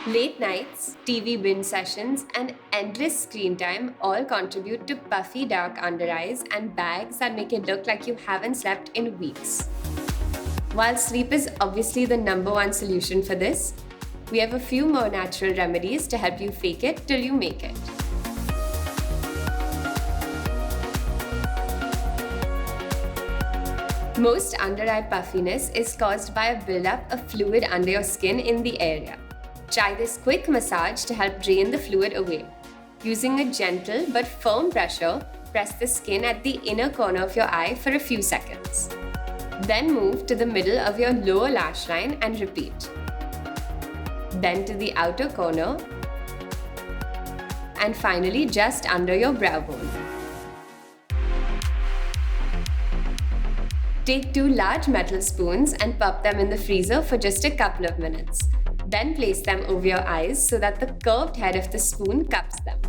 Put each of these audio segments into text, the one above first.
Late nights, TV binge sessions, and endless screen time all contribute to puffy dark under eyes and bags that make it look like you haven't slept in weeks. While sleep is obviously the number one solution for this, we have a few more natural remedies to help you fake it till you make it. Most under-eye puffiness is caused by a buildup of fluid under your skin in the area. Try this quick massage to help drain the fluid away. Using a gentle but firm pressure, press the skin at the inner corner of your eye for a few seconds. Then move to the middle of your lower lash line and repeat. Then to the outer corner, and finally just under your brow bone. Take 2 large metal spoons and pop them in the freezer for just a couple of minutes. Then place them over your eyes so that the curved head of the spoon cups them.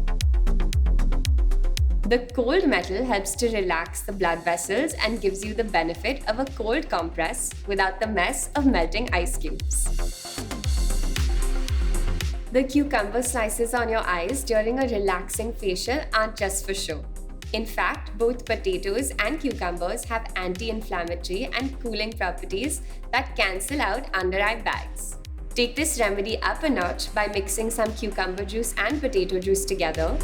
The cold metal helps to relax the blood vessels and gives you the benefit of a cold compress without the mess of melting ice cubes. The cucumber slices on your eyes during a relaxing facial aren't just for show. In fact, both potatoes and cucumbers have anti-inflammatory and cooling properties that cancel out under-eye bags. Take this remedy up a notch by mixing some cucumber juice and potato juice together.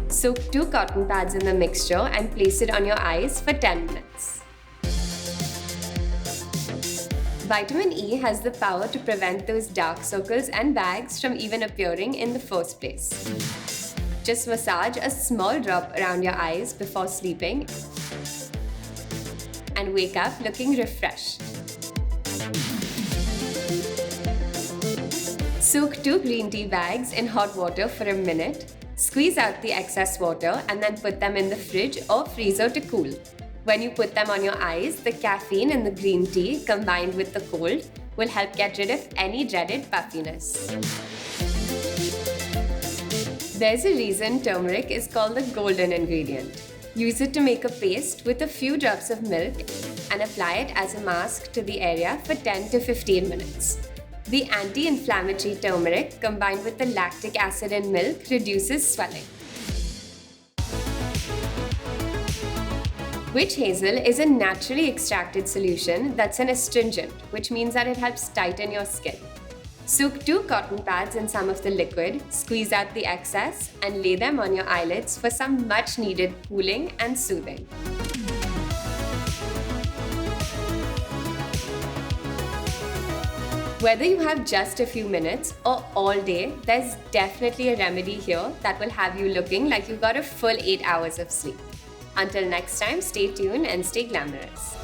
Soak 2 cotton pads in the mixture and place it on your eyes for 10 minutes. Vitamin E has the power to prevent those dark circles and bags from even appearing in the first place. Just massage a small drop around your eyes before sleeping and wake up looking refreshed. Soak 2 green tea bags in hot water for a minute, squeeze out the excess water and then put them in the fridge or freezer to cool. When you put them on your eyes, the caffeine in the green tea combined with the cold will help get rid of any dreaded puffiness. There's a reason turmeric is called the golden ingredient. Use it to make a paste with a few drops of milk and apply it as a mask to the area for 10 to 15 minutes. The anti-inflammatory turmeric combined with the lactic acid in milk reduces swelling. Witch hazel is a naturally extracted solution that's an astringent, which means that it helps tighten your skin. Soak 2 cotton pads in some of the liquid, squeeze out the excess, and lay them on your eyelids for some much-needed cooling and soothing. Whether you have just a few minutes or all day, there's definitely a remedy here that will have you looking like you got a full 8 hours of sleep. Until next time, stay tuned and stay glamorous.